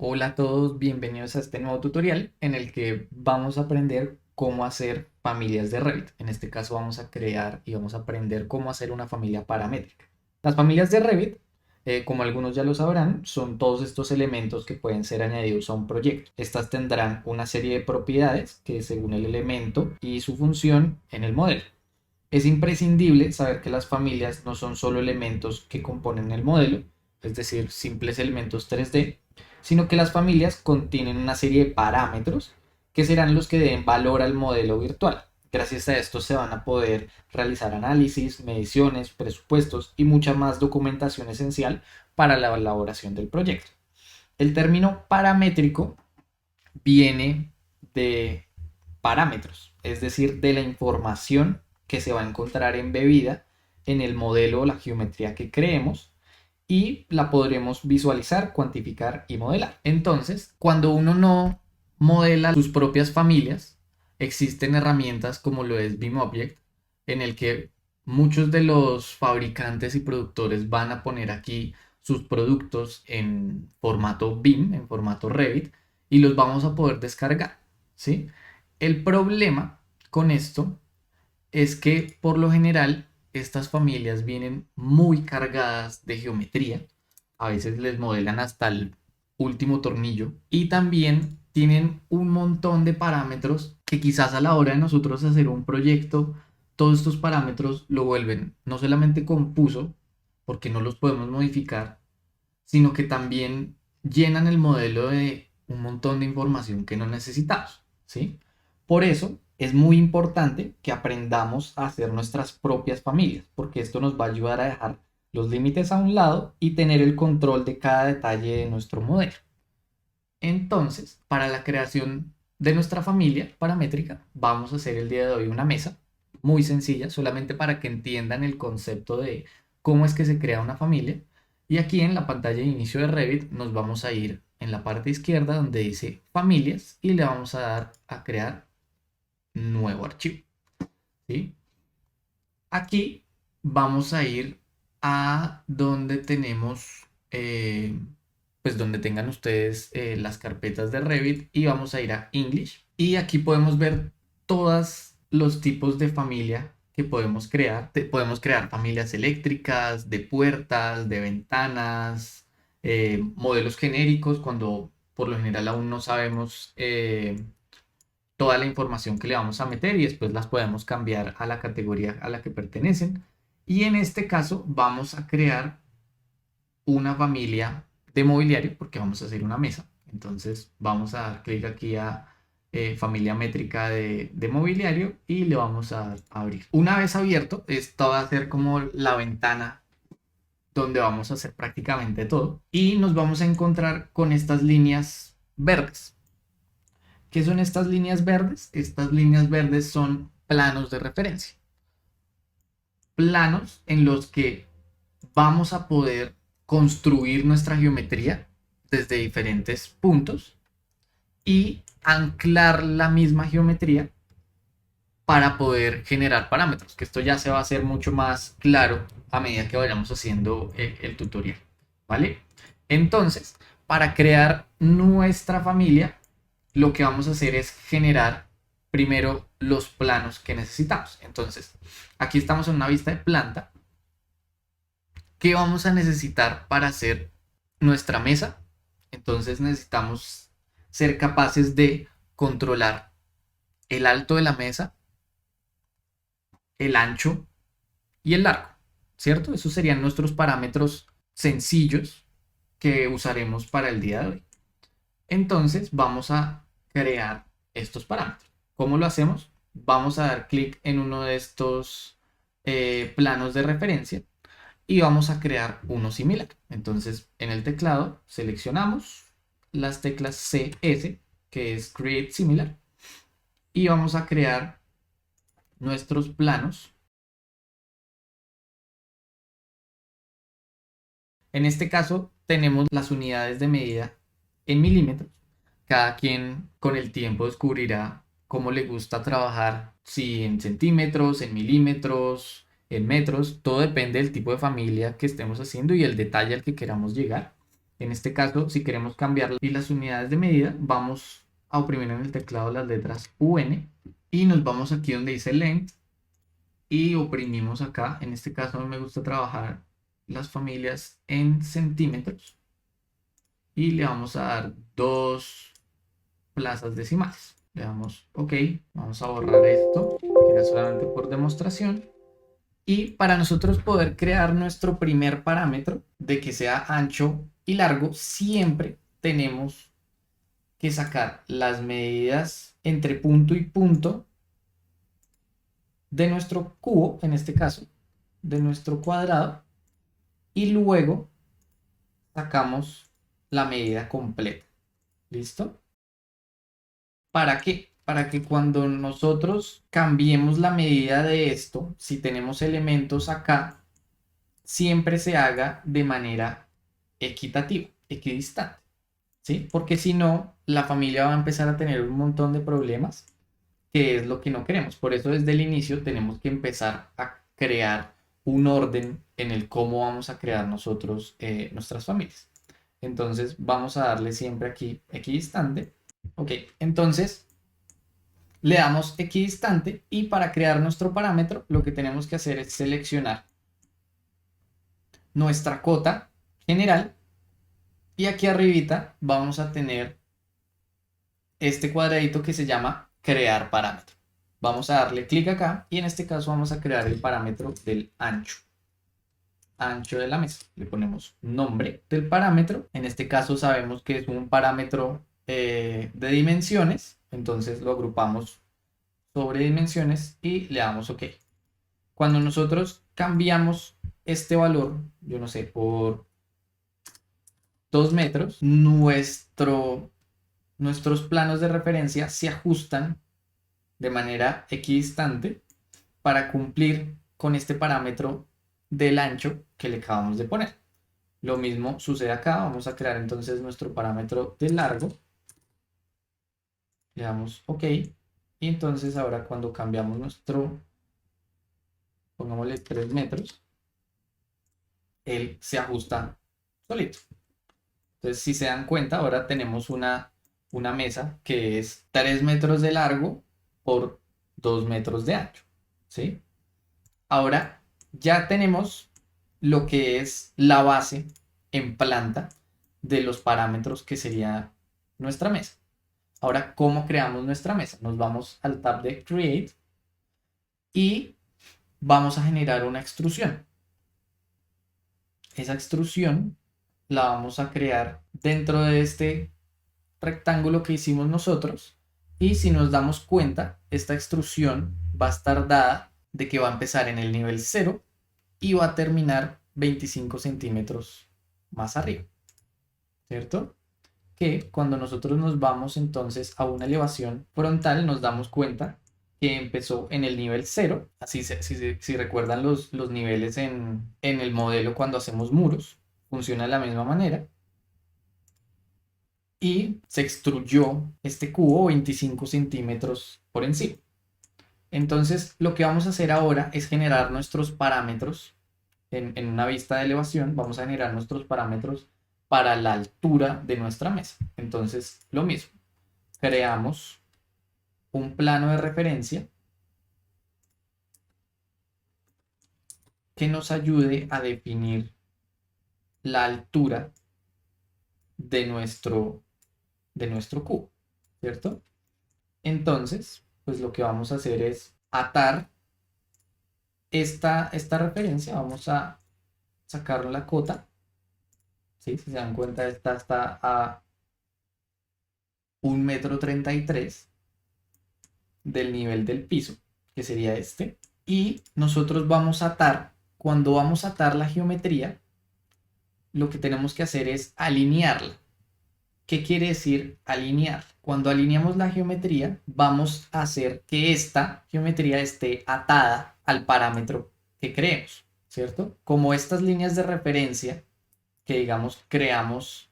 Hola a todos, bienvenidos a este nuevo tutorial en el que vamos a aprender cómo hacer familias de Revit. En este caso vamos a crear y vamos a aprender cómo hacer una familia paramétrica. Las familias de Revit, como algunos ya lo sabrán, son todos estos elementos que pueden ser añadidos a un proyecto. Estas tendrán una serie de propiedades que según el elemento y su función en el modelo. Es imprescindible saber que las familias no son solo elementos que componen el modelo, es decir, simples elementos 3D, sino que las familias contienen una serie de parámetros que serán los que den valor al modelo virtual. Gracias a esto se van a poder realizar análisis, mediciones, presupuestos y mucha más documentación esencial para la elaboración del proyecto. El término paramétrico viene de parámetros, es decir, de la información que se va a encontrar embebida en el modelo o la geometría que creemos y la podremos visualizar, cuantificar y modelar. Entonces, cuando uno no modela sus propias familias, existen herramientas como lo es BIMobject, en el que muchos de los fabricantes y productores van a poner aquí sus productos en formato BIM, en formato Revit, y los vamos a poder descargar, ¿sí? El problema con esto es que por lo general estas familias vienen muy cargadas de geometría, a veces les modelan hasta el último tornillo y también tienen un montón de parámetros que quizás a la hora de nosotros hacer un proyecto, todos estos parámetros lo vuelven no solamente confuso, porque no los podemos modificar, sino que también llenan el modelo de un montón de información que no necesitamos, ¿sí? Por eso es muy importante que aprendamos a hacer nuestras propias familias, porque esto nos va a ayudar a dejar los límites a un lado y tener el control de cada detalle de nuestro modelo. Entonces, para la creación de nuestra familia paramétrica, vamos a hacer el día de hoy una mesa muy sencilla, solamente para que entiendan el concepto de cómo es que se crea una familia. Y aquí en la pantalla de inicio de Revit nos vamos a ir en la parte izquierda donde dice familias y le vamos a dar a crear nuevo archivo, ¿sí? Aquí vamos a ir a donde tenemos, pues donde tengan ustedes las carpetas de Revit y vamos a ir a English. Y aquí podemos ver todos los tipos de familia que podemos crear. Podemos crear familias eléctricas, de puertas, de ventanas, modelos genéricos cuando por lo general aún no sabemos toda la información que le vamos a meter y después las podemos cambiar a la categoría a la que pertenecen. Y en este caso vamos a crear una familia de mobiliario porque vamos a hacer una mesa. Entonces vamos a dar clic aquí a familia métrica de mobiliario y le vamos a abrir. Una vez abierto, esto va a ser como la ventana donde vamos a hacer prácticamente todo y nos vamos a encontrar con estas líneas verdes. ¿Qué son estas líneas verdes? Estas líneas verdes son planos de referencia. Planos en los que vamos a poder construir nuestra geometría desde diferentes puntos y anclar la misma geometría para poder generar parámetros, que esto ya se va a hacer mucho más claro a medida que vayamos haciendo el tutorial, ¿vale? Entonces, para crear nuestra familia, lo que vamos a hacer es generar primero los planos que necesitamos. Entonces, aquí estamos en una vista de planta. ¿Qué vamos a necesitar para hacer nuestra mesa? Entonces necesitamos ser capaces de controlar el alto de la mesa, el ancho y el largo, ¿cierto? Esos serían nuestros parámetros sencillos que usaremos para el día de hoy. Entonces vamos a crear estos parámetros. ¿Cómo lo hacemos? Vamos a dar clic en uno de estos planos de referencia y vamos a crear uno similar. Entonces en el teclado seleccionamos las teclas CS, que es Create Similar, y vamos a crear nuestros planos. En este caso tenemos las unidades de medida en milímetros. Cada quien con el tiempo descubrirá cómo le gusta trabajar, si en centímetros, en milímetros, en metros. Todo depende del tipo de familia que estemos haciendo y el detalle al que queramos llegar. En este caso, si queremos cambiar y las unidades de medida, vamos a oprimir en el teclado las letras UN y nos vamos aquí donde dice length y oprimimos acá. En este caso, a mí me gusta trabajar las familias en centímetros y le vamos a dar 2 plazas decimales. Le damos OK, vamos a borrar esto, que era solamente por demostración. Y para nosotros poder crear nuestro primer parámetro de que sea ancho y largo, siempre tenemos que sacar las medidas entre punto y punto de nuestro cubo, en este caso, de nuestro cuadrado, y luego sacamos la medida completa. ¿Listo? ¿Para qué? Para que cuando nosotros cambiemos la medida de esto, si tenemos elementos acá, siempre se haga de manera equitativa, equidistante, ¿sí? Porque si no, la familia va a empezar a tener un montón de problemas, que es lo que no queremos. Por eso desde el inicio tenemos que empezar a crear un orden en el cómo vamos a crear nosotros nuestras familias. Entonces vamos a darle siempre aquí equidistante. Ok, entonces le damos equidistante y para crear nuestro parámetro lo que tenemos que hacer es seleccionar nuestra cota general y aquí arribita vamos a tener este cuadradito que se llama crear parámetro. Vamos a darle clic acá y en este caso vamos a crear el parámetro del ancho. Ancho de la mesa. Le ponemos nombre del parámetro. En este caso sabemos que es un parámetro de dimensiones. Entonces lo agrupamos sobre dimensiones y le damos OK. Cuando nosotros cambiamos este valor, yo no sé, por 2 metros, nuestros planos de referencia se ajustan de manera equidistante para cumplir con este parámetro del ancho que le acabamos de poner. Lo mismo sucede acá. Vamos a crear entonces nuestro parámetro de largo. Le damos OK. Y entonces ahora cuando cambiamos pongámosle 3 metros, él se ajusta solito. Entonces, si se dan cuenta, ahora tenemos una mesa que es 3 metros de largo por 2 metros de ancho, ¿sí? Ahora ya tenemos lo que es la base en planta de los parámetros que sería nuestra mesa. Ahora, ¿cómo creamos nuestra mesa? Nos vamos al tab de Create y vamos a generar una extrusión. Esa extrusión la vamos a crear dentro de este rectángulo que hicimos nosotros y si nos damos cuenta, esta extrusión va a estar dada de que va a empezar en el nivel 0 y va a terminar 25 centímetros más arriba, ¿cierto? Que cuando nosotros nos vamos entonces a una elevación frontal nos damos cuenta que empezó en el nivel 0, así si recuerdan los niveles en el modelo cuando hacemos muros, funciona de la misma manera y se extruyó este cubo 25 centímetros por encima. Entonces lo que vamos a hacer ahora es generar nuestros parámetros en una vista de elevación. Vamos a generar nuestros parámetros para la altura de nuestra mesa. Entonces lo mismo, creamos un plano de referencia que nos ayude a definir la altura de nuestro cubo, ¿cierto? Entonces, pues lo que vamos a hacer es atar esta referencia. Vamos a sacar la cota, ¿sí? Si se dan cuenta, esta está a 1,33 m del nivel del piso, que sería este. Y nosotros vamos a atar, cuando vamos a atar la geometría, lo que tenemos que hacer es alinearla. ¿Qué quiere decir alinear? Cuando alineamos la geometría, vamos a hacer que esta geometría esté atada al parámetro que creemos, ¿cierto? Como estas líneas de referencia que, digamos, creamos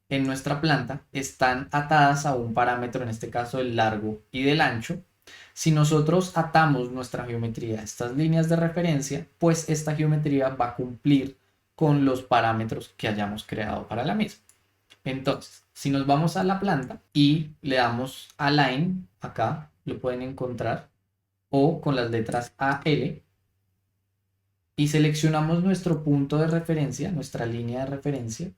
en nuestra planta están atadas a un parámetro, en este caso del largo y del ancho, si nosotros atamos nuestra geometría a estas líneas de referencia, pues esta geometría va a cumplir con los parámetros que hayamos creado para la misma. Entonces, si nos vamos a la planta y le damos Align, acá lo pueden encontrar, o con las letras AL, y seleccionamos nuestro punto de referencia, nuestra línea de referencia,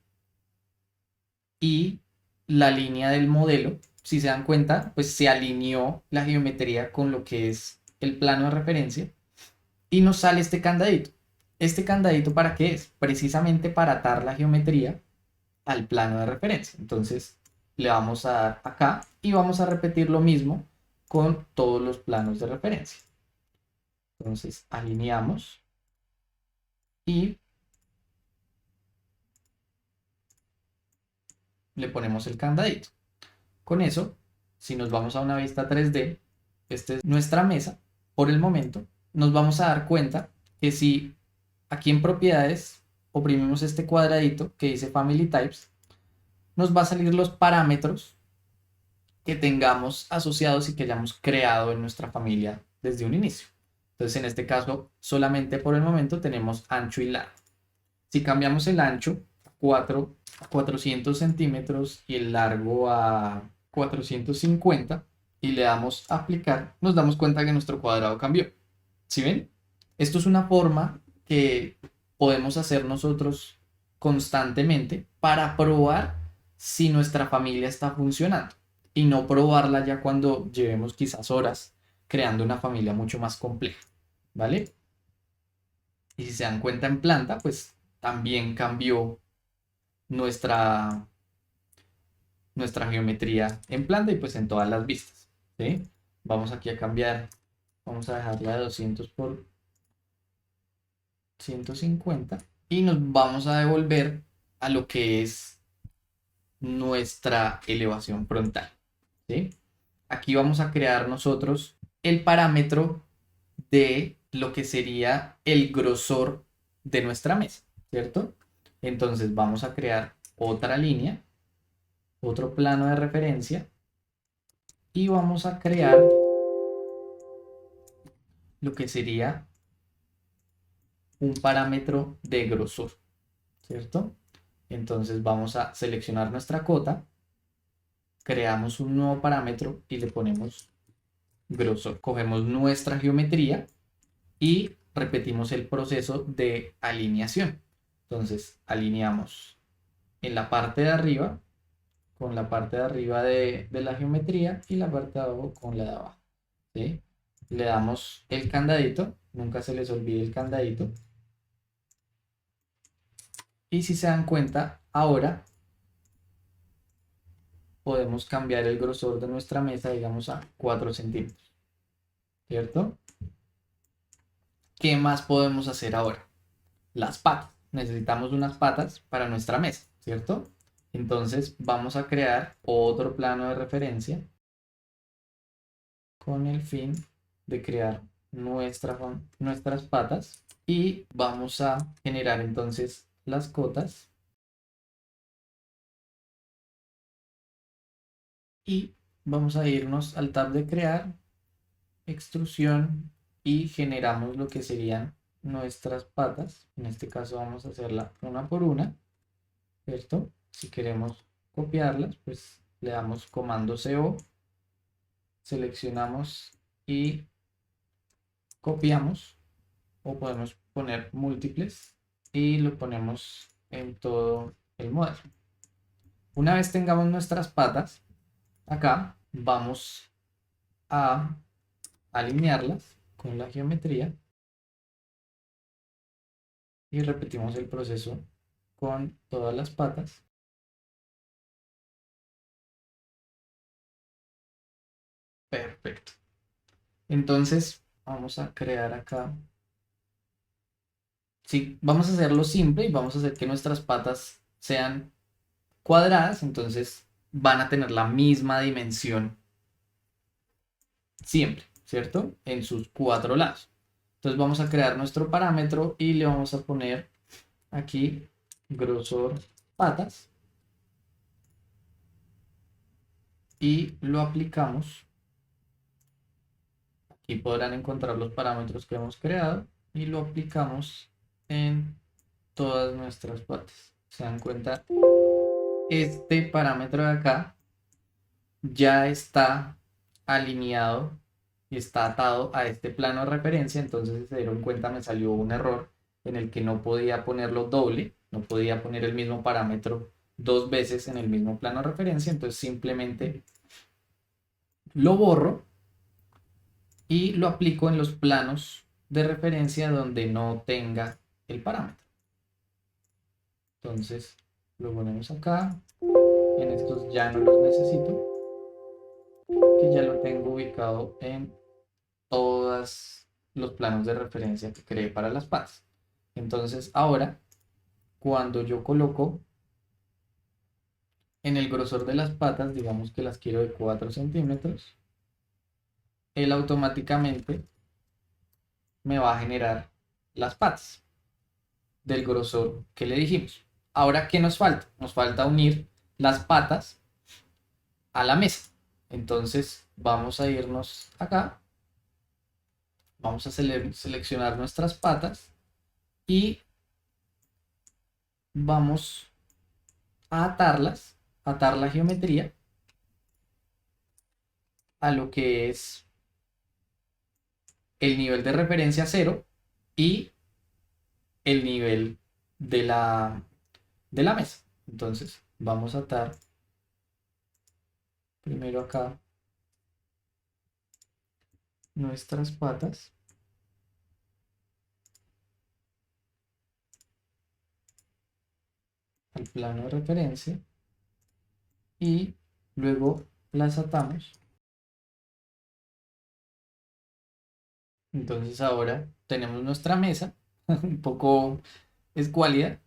y la línea del modelo, si se dan cuenta, pues se alineó la geometría con lo que es el plano de referencia, y nos sale este candadito. ¿Este candadito para qué es? Precisamente para atar la geometría al plano de referencia. Entonces le vamos a dar acá y vamos a repetir lo mismo con todos los planos de referencia. Entonces alineamos y le ponemos el candadito. Con eso, si nos vamos a una vista 3D, esta es nuestra mesa. Por el momento, nos vamos a dar cuenta que si aquí en propiedades oprimimos este cuadradito que dice Family Types, nos va a salir los parámetros que tengamos asociados y que hayamos creado en nuestra familia desde un inicio. Entonces, en este caso, solamente por el momento tenemos ancho y largo. Si cambiamos el ancho a 400 centímetros y el largo a 450 y le damos a aplicar, nos damos cuenta que nuestro cuadrado cambió. ¿Sí ven? Esto es una forma que podemos hacer nosotros constantemente para probar si nuestra familia está funcionando y no probarla ya cuando llevemos quizás horas creando una familia mucho más compleja, ¿vale? Y si se dan cuenta en planta, pues también cambió nuestra, nuestra geometría en planta y pues en todas las vistas, ¿sí? Vamos aquí a cambiar, vamos a dejarla de 200 por 150 y nos vamos a devolver a lo que es nuestra elevación frontal, ¿sí? Aquí vamos a crear nosotros el parámetro de lo que sería el grosor de nuestra mesa, ¿cierto? Entonces vamos a crear otra línea, otro plano de referencia y vamos a crear lo que sería un parámetro de grosor, ¿cierto? Entonces vamos a seleccionar nuestra cota, creamos un nuevo parámetro y le ponemos grosor. Cogemos nuestra geometría y repetimos el proceso de alineación. Entonces alineamos en la parte de arriba con la parte de arriba de la geometría y la parte de abajo con la de abajo, ¿sí? Le damos el candadito, nunca se les olvide el candadito. Y si se dan cuenta, ahora podemos cambiar el grosor de nuestra mesa, digamos, a 4 centímetros, ¿cierto? ¿Qué más podemos hacer ahora? Las patas. Necesitamos unas patas para nuestra mesa, ¿cierto? Entonces vamos a crear otro plano de referencia con el fin de crear nuestras patas y vamos a generar entonces las cotas y vamos a irnos al tab de crear, extrusión y generamos lo que serían nuestras patas. En este caso vamos a hacerla una por una, ¿cierto? Si queremos copiarlas, pues le damos comando CO, seleccionamos y copiamos, o podemos poner múltiples y lo ponemos en todo el modelo. Una vez tengamos nuestras patas, acá vamos a alinearlas con la geometría y repetimos el proceso con todas las patas. Perfecto. Entonces vamos a crear acá. Sí, vamos a hacerlo simple y vamos a hacer que nuestras patas sean cuadradas, entonces van a tener la misma dimensión siempre, ¿cierto? En sus cuatro lados. Entonces vamos a crear nuestro parámetro y le vamos a poner aquí grosor patas y lo aplicamos. Aquí podrán encontrar los parámetros que hemos creado y lo aplicamos en todas nuestras patas. ¿Se dan cuenta? Este parámetro de acá ya está alineado y está atado a este plano de referencia. Entonces, si se dieron cuenta, me salió un error en el que no podía ponerlo doble, no podía poner el mismo parámetro dos veces en el mismo plano de referencia. Entonces simplemente lo borro y lo aplico en los planos de referencia donde no tenga el parámetro. Entonces lo ponemos acá. En estos ya no los necesito, que ya lo tengo ubicado en todos los planos de referencia que creé para las patas. Entonces ahora, cuando yo coloco en el grosor de las patas, digamos que las quiero de 4 centímetros, él automáticamente me va a generar las patas del grosor que le dijimos. Ahora, ¿qué nos falta? Nos falta unir las patas a la mesa. Entonces vamos a irnos acá, vamos a seleccionar nuestras patas y vamos a atar la geometría a lo que es el nivel de referencia cero y el nivel de la mesa. Entonces vamos a atar primero acá nuestras patas al plano de referencia y luego las atamos. Entonces ahora tenemos nuestra mesa, un poco escuálida,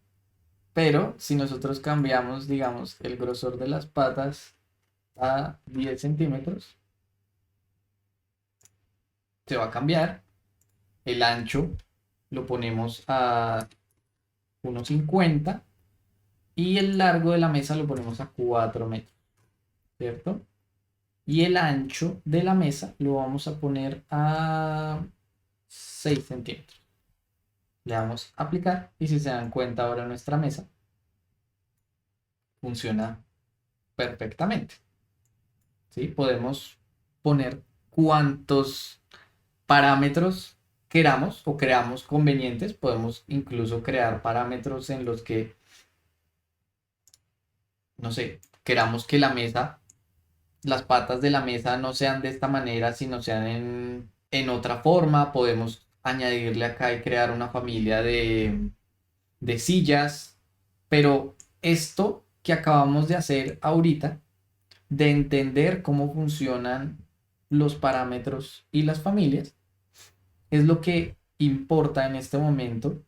pero si nosotros cambiamos, digamos, el grosor de las patas a 10 centímetros, se va a cambiar. El ancho lo ponemos a 1,50 y el largo de la mesa lo ponemos a 4 metros, ¿cierto? Y el ancho de la mesa lo vamos a poner a 6 centímetros. Le damos a aplicar y si se dan cuenta ahora nuestra mesa funciona perfectamente. ¿Sí? Podemos poner cuantos parámetros queramos o creamos convenientes. Podemos incluso crear parámetros en los que, no sé, queramos que la mesa, las patas de la mesa no sean de esta manera, sino sean en otra forma. Podemos añadirle acá y crear una familia de sillas. Pero esto que acabamos de hacer ahorita, de entender cómo funcionan los parámetros y las familias, es lo que importa en este momento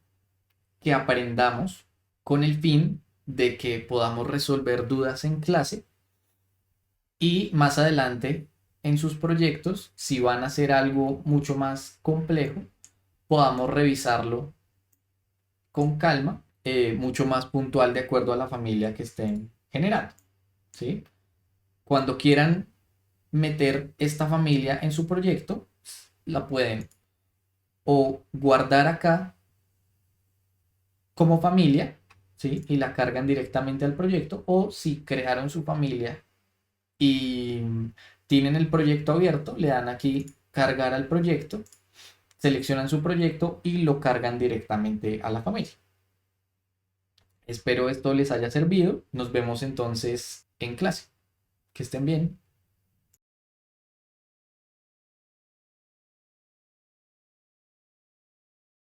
que aprendamos con el fin de que podamos resolver dudas en clase y más adelante en sus proyectos, si van a hacer algo mucho más complejo, podamos revisarlo con calma, mucho más puntual de acuerdo a la familia que estén generando, ¿sí? Cuando quieran meter esta familia en su proyecto, la pueden o guardar acá como familia, ¿sí? Y la cargan directamente al proyecto, o si crearon su familia y tienen el proyecto abierto, le dan aquí cargar al proyecto, seleccionan su proyecto y lo cargan directamente a la familia. Espero esto les haya servido. Nos vemos entonces en clase. Que estén bien.